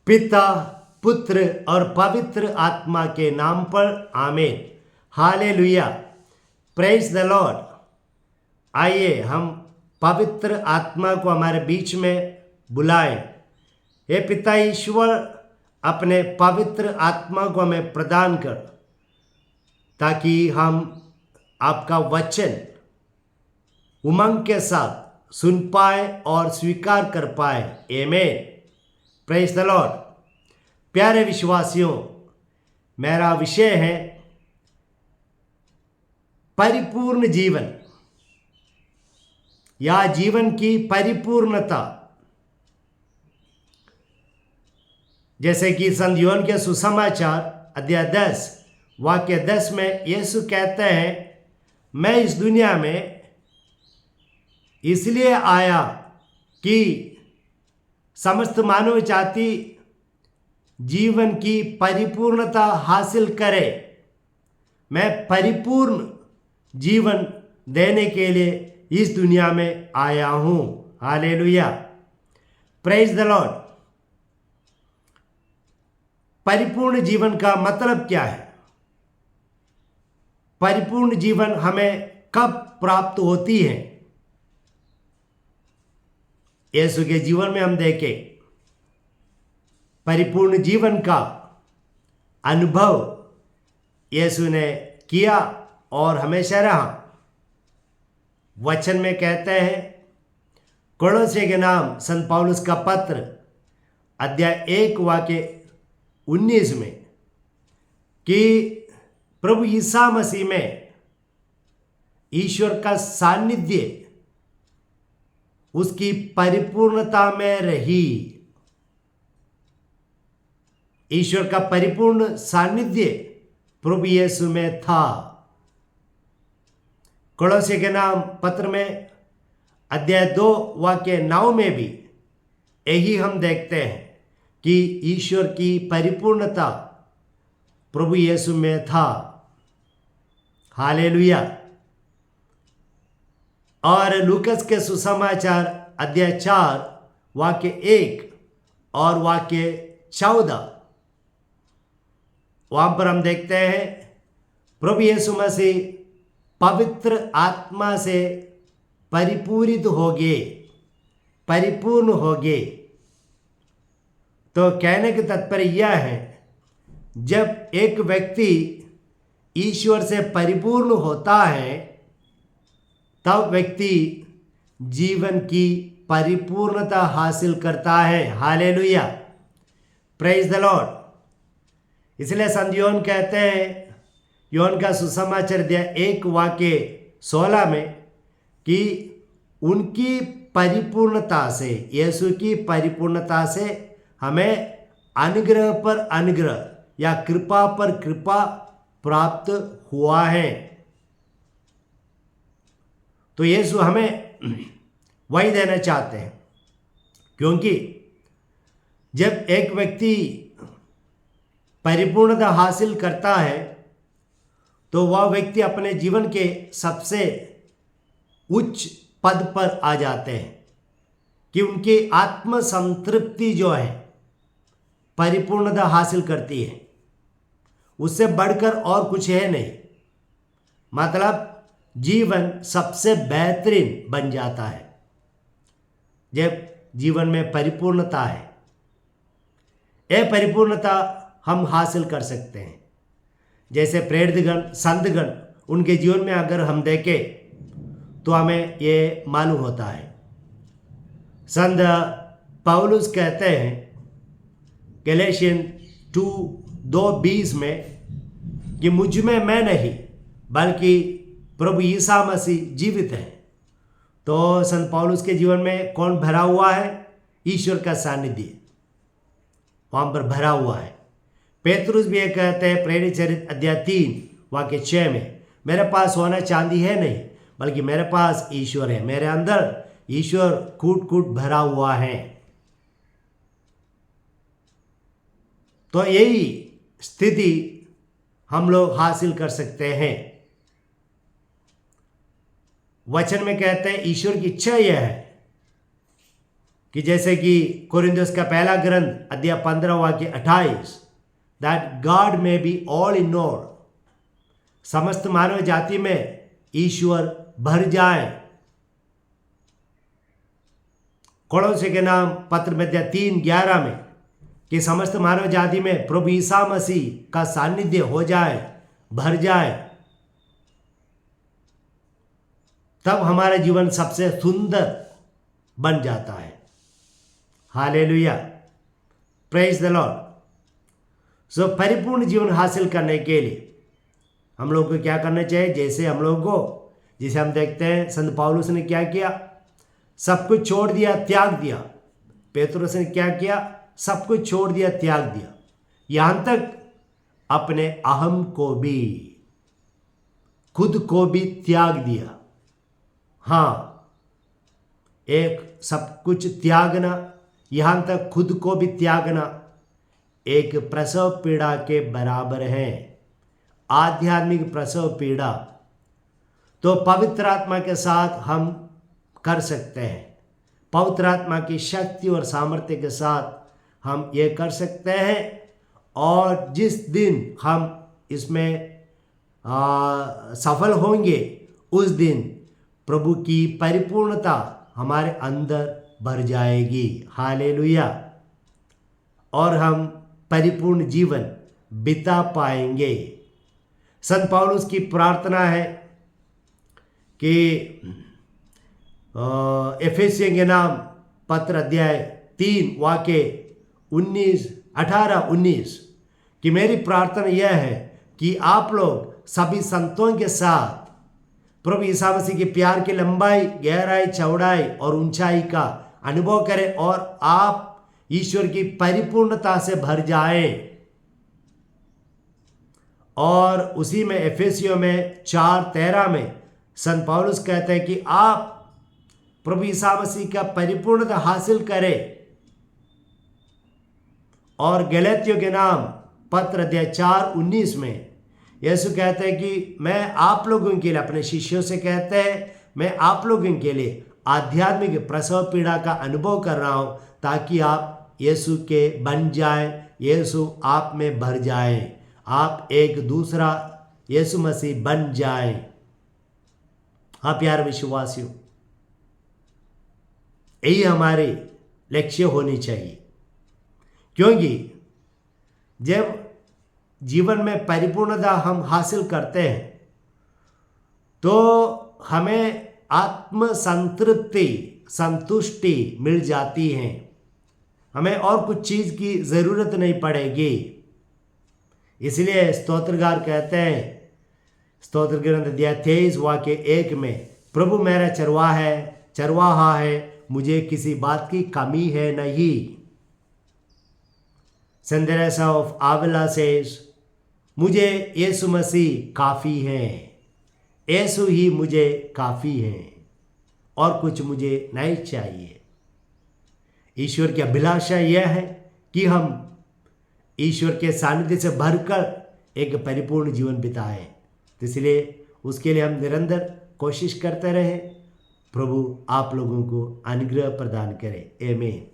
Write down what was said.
पिता, पुत्र और पवित्र आत्मा के नाम पर आमीन। Hallelujah, praise the Lord. आइए हम पवित्र आत्मा को हमारे बीच में बुलाएं। हे पिता ईश्वर, अपने पवित्र आत्मा को हमें प्रदान कर, ताकि हम आपका वचन उमंग के साथ सुन पाए और स्वीकार कर पाए। आमीन, प्रेज द लॉर्ड। प्यारे विश्वासियों, मेरा विषय है परिपूर्ण जीवन या जीवन की परिपूर्णता। जैसे कि संत योहन के सुसमाचार अध्याय 10 वाक्य 10 में यीशु कहते हैं, मैं इस दुनिया में इसलिए आया कि समस्त मानव जाति जीवन की परिपूर्णता हासिल करे। मैं परिपूर्ण जीवन देने के लिए इस दुनिया में आया हूं। Hallelujah, praise the Lord. परिपूर्ण जीवन का मतलब क्या है? परिपूर्ण जीवन हमें कब प्राप्त होती है? यीशु के जीवन में हम देखें, परिपूर्ण जीवन का अनुभव यीशु ने किया और हमेशा रहा। वचन में कहते हैं, कोलोसे के नाम संत पौलुस का पत्र अध्याय 1 वाक्य 19 में कि प्रभु ईसा मसीह में ईश्वर का सानिध्य उसकी परिपूर्णता में रही। ईश्वर का परिपूर्ण सानिध्य प्रभु यीशु में था। कोलोसे के नाम पत्र में अध्याय 2 वाक्य 9 में भी यही हम देखते हैं कि ईश्वर की परिपूर्णता प्रभु यीशु में था। हालेलुया। और लूकस के सुसमाचार अध्याय 4 वाक्य 1 और वाक्य 14, वहां पर हम देखते हैं प्रभु यीशु मसीह पवित्र आत्मा से परिपूरित हो गए, परिपूर्ण हो गए। तो कहने का तात्पर्य यह है, जब एक व्यक्ति ईश्वर से परिपूर्ण होता है तब व्यक्ति जीवन की परिपूर्णता हासिल करता है। Hallelujah, praise the Lord. इसलिए संत योहन कहते हैं, योहन का सुसमाचार अध्याय 1 वाक्य 16 में कि उनकी परिपूर्णता से, यीशु की परिपूर्णता से हमें अनुग्रह पर अनुग्रह या कृपा पर कृपा प्राप्त हुआ है। तो यीशु हमें वही देना चाहते हैं, क्योंकि जब एक व्यक्ति परिपूर्णता हासिल करता है तो वह व्यक्ति अपने जीवन के सबसे उच्च पद पर आ जाते हैं कि उनकी आत्म संतृप्ति जो है परिपूर्णता हासिल करती है। उससे बढ़कर और कुछ है नहीं। मतलब जीवन सबसे बेहतरीन बन जाता है जब जीवन में परिपूर्णता है। यह परिपूर्णता हम हासिल कर सकते हैं। जैसे प्रेरितगण, संतगण, उनके जीवन में अगर हम देखें तो हमें ये मालूम होता है। संत पौलुस कहते हैं गैलेशियन 2:20 में कि मुझ में मैं नहीं बल्कि प्रभु ईसा मसीह जीवित है। तो संत पौलुस के जीवन में कौन भरा हुआ है? ईश्वर का सानिध्य वहां पर भरा हुआ है। पेतरुस भी ये कहते हैं प्रेरित चरित्र अध्याय 3 वाक्य 6 में, मेरे पास सोना चांदी है नहीं बल्कि मेरे पास ईश्वर है। मेरे अंदर ईश्वर कूट कूट भरा हुआ है। तो यही स्थिति हम लोग हासिल कर सकते हैं। वचन में कहते हैं ईश्वर की इच्छा यह है कि जैसे कि कोरिन्थियोस का पहला ग्रंथ अध्याय 15 वाक्य 28, दैट गॉड में बी ऑल इन ऑल, समस्त मानव जाति में ईश्वर भर जाए। कोलोसे के नाम पत्र में अध्याय 3:11 में कि समस्त मानव जाति में प्रभु ईसा मसीह का सानिध्य हो जाए, भर जाए, तब हमारा जीवन सबसे सुंदर बन जाता है। Hallelujah, praise the Lord. So परिपूर्ण जीवन हासिल करने के लिए हम लोग को क्या करना चाहिए? जैसे हम देखते हैं संत पौलुस ने क्या किया, सब कुछ छोड़ दिया, त्याग दिया। पेतरुस ने क्या किया? सब कुछ छोड़ दिया, त्याग दिया, यहां तक अपने अहम को भी, खुद को भी त्याग दिया। हाँ, एक सब कुछ त्यागना, यहां तक खुद को भी त्यागना एक प्रसव पीड़ा के बराबर है, आध्यात्मिक प्रसव पीड़ा। तो पवित्र आत्मा के साथ हम कर सकते हैं, पवित्र आत्मा की शक्ति और सामर्थ्य के साथ हम ये कर सकते हैं। और जिस दिन हम इसमें सफल होंगे, उस दिन प्रभु की परिपूर्णता हमारे अंदर भर जाएगी। हालेलुया, और हम परिपूर्ण जीवन बिता पाएंगे। संत पौलुस की प्रार्थना है कि एफेसियों के नाम पत्र अध्याय 3 वाक्य 18-19 कि मेरी प्रार्थना यह है कि आप लोग सभी संतों के साथ प्रभु यीशु मसीह के प्यार की लंबाई, गहराई, चौड़ाई और ऊंचाई का अनुभव करें और आप ईश्वर की परिपूर्णता से भर जाएं। और उसी में एफेसियों में 4:13 में संत पौलुस कहते हैं कि आप प्रभु यीशु मसीह का परिपूर्णता हासिल करें। और गलातियों के नाम पत्र अध्याय 4:19 में यीशु कहते हैं कि मैं आप लोगों के लिए, अपने शिष्यों से कहते हैं, मैं आप लोगों के लिए आध्यात्मिक प्रसव पीड़ा का अनुभव कर रहा हूं ताकि आप यीशु के बन जाएं, यीशु आप में भर जाएं, आप एक दूसरा यीशु मसीह बन जाएं। हाँ प्यारे विश्वासियों, यही हमारे लक्ष्य होनी चाहिए, क्योंकि जब जीवन में परिपूर्णता हम हासिल करते हैं तो हमें आत्म संतृप्ति, संतुष्टि मिल जाती है, हमें और कुछ चीज की जरूरत नहीं पड़ेगी। इसलिए स्तोत्रगार कहते हैं, स्तोत्र ग्रंथ अध्याय 23 वाक्य 1 में, प्रभु मेरा चरवाहा है, मुझे किसी बात की कमी है नहीं। सेंट तेरेसा ऑफ आविला सेज, मुझे यीशु मसीह काफ़ी है, यीशु ही मुझे काफ़ी है और कुछ मुझे नहीं चाहिए। ईश्वर की अभिलाषा यह है कि हम ईश्वर के सानिध्य से भरकर एक परिपूर्ण जीवन बिताएं। तो इसलिए उसके लिए हम निरंतर कोशिश करते रहें। प्रभु आप लोगों को अनुग्रह प्रदान करे। आमीन।